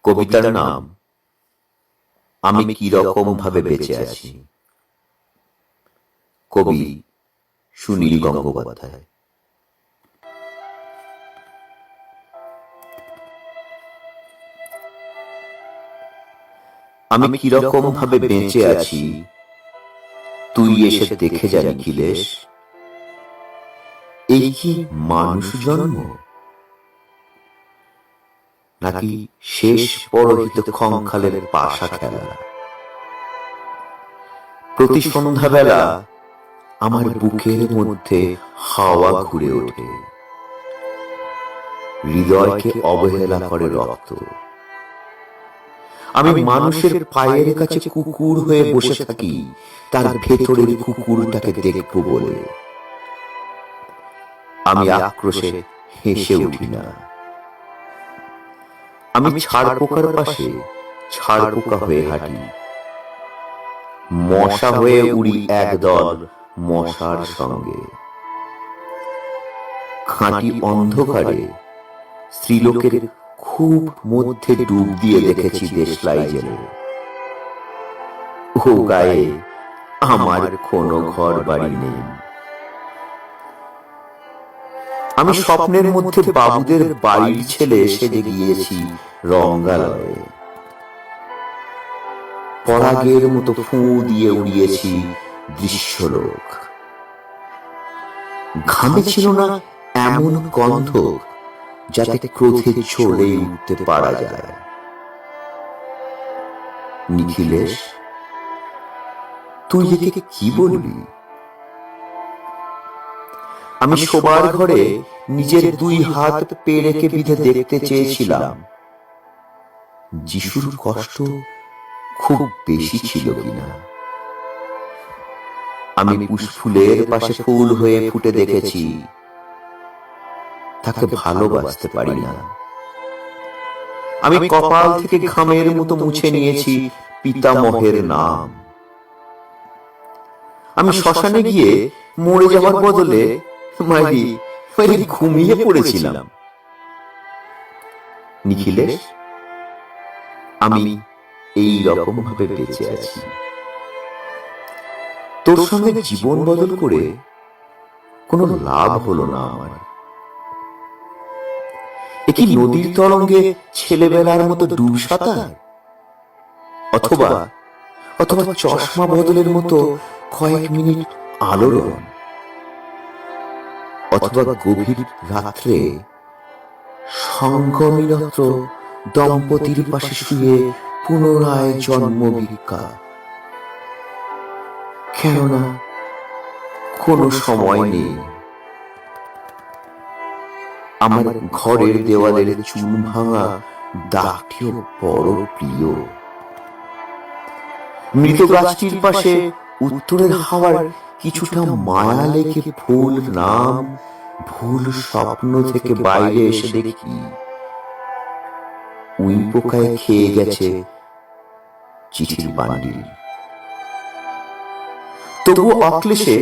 কবিতার নাম আমি কি রকম ভাবে বেঁচে আছি। কবি সুনীল গঙ্গোপাধ্যায়। আমি কি রকম ভাবে বেঁচে আছি তুই এসে দেখে যা নিখিলেশ। এই কি মানুষ জন্ম, নাকি শেষ পরহিত খংখালের পাশা খেলা। প্রতি সন্ধ্যাবেলা আমার বুকের মধ্যে হাওয়া ঘুরে ওঠে, হৃদয়কে অবহেলা করে রক্ত। আমি মানুষের পায়ের কাছে কুকুর হয়ে বসে থাকি, তার ভেতরের কুকুরটাকে দেখব বলে। আমি আক্রোশে হেসে উঠি না। আমি ছাড় পোকার পাশে ছাড় পোকা হয়ে হাঁটি, মশা হয়ে উড়ি একদল মশার সঙ্গে। খাঁটি অন্ধকারে স্ত্রীলোকের খুব মধ্যে ডুব দিয়ে দেখেছি দেশলাই জেলে। ও গায়ে আমার কোনো ঘর বাড়ি নেই। আমি স্বপ্নের মধ্যে বাবুদের বাড়ির ছেলে সেজে গিয়েছি রঙ্গালয়ে। পরাগের মতো ফুঁ দিয়ে উড়িয়েছি দৃশ্যলোক। ঘামে ছিল না এমন গন্ধ যাতে ক্রোধে চলে উঠতে পারা যায়। নিখিলেশ, তুই একে কি বলবি? আমি শোবার ঘরে নিজের দুই হাত পেরেকে বিধে দেখতে চেয়েছিলাম যিশুর কষ্ট খুব বেশি ছিল কিনা। আমি পুষ্পফুলের পাশে ফুল হয়ে ফুটে দেখেছি, তাকে ভালোবাসতে পারি না। আমি কপাল থেকে ঘামের মতো মুছে নিয়েছি পিতামহের নাম। আমি শ্মশানে গিয়ে মরে যাওয়ার বদলে মারি ঘুমিয়ে পড়েছিলাম। নিখিলেশ, আমি এই রকম ভাবে বেঁচে আছি। তোর সঙ্গে জীবন বদল করে কোনো লাভ হলো না আমার। একই নদীর তরঙ্গে ছেলেবেলার মতো ডুব সাঁতার, অথবা অথবা চশমা বদলের মতো কয়েক মিনিট আলোড়ন, অথবা গভীর রাত্রে সঙ্গমিরত দম্পতির পাশে শুয়ে পুনরায় জন্ম ভিক্ষা। কেননা কোনো সময় নেই। আমার ঘরের দেওয়ালের চুন ভাঙা দাগটিও বড় প্রিয়। মৃত গাছটির পাশে উত্তরের হাওয়ার কিছুটা মায়া লেগে ভুল নাম ভুল স্বপ্ন থেকে বাইরে এসে দেখি উই পোকায় খেয়ে গেছে চিঠির বান্ডিল। তবু অক্লেশে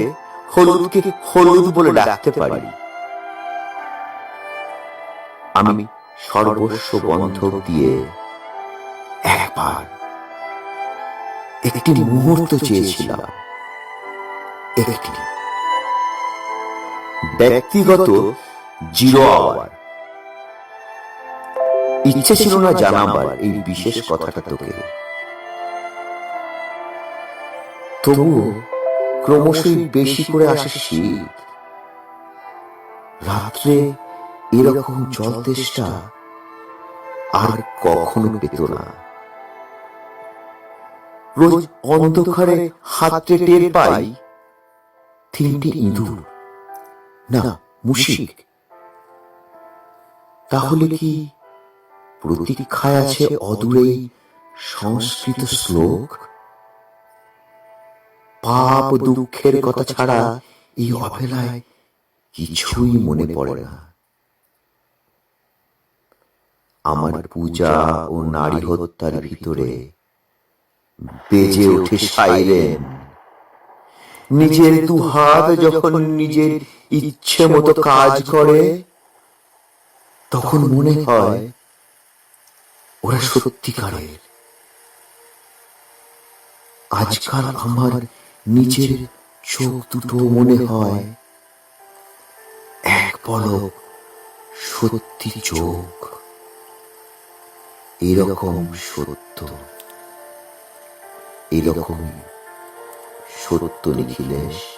হলুদকে হলুদ বলে ডাকতে পারি। আমি সর্বস্ব বন্ধক দিয়ে একবার একটি মুহূর্ত চেয়েছিলাম, একটি ব্যক্তিগত জিরো আওয়ার। ইচ্ছে ছিল না জানাবার এই বিশেষ কথাটা তোকে। তবুও ক্রমশই বেশি করে আসে শীত। রাত্রে এরকম জল তেষ্টা আর কখনো পেত না। রোজ অন্ধকারে হাতে টের পাই তিনটি ইঁদুর, না মুশিক। তাহলে কি প্রতীক্ষায় আছে অদূরেই সংস্কৃত শ্লোক? পাপ দুঃখের কথা ছাড়া এই অবেলায় কিছুই মনে পড়ে না। আমার পূজা ও নারী হত্যার ভিতরে বেজে ওঠে সাইরেন। নিজের দু হাত যখন নিজের ইচ্ছে মতো কাজ করে, তখন মনে হয় ওরা সত্যিকারের। আজকাল আমার নিজের চোখ দুটো মনে হয় এক পলক সত্যি চোখ। এরকম সত্য, এরকম সত্য নিখিলেশ।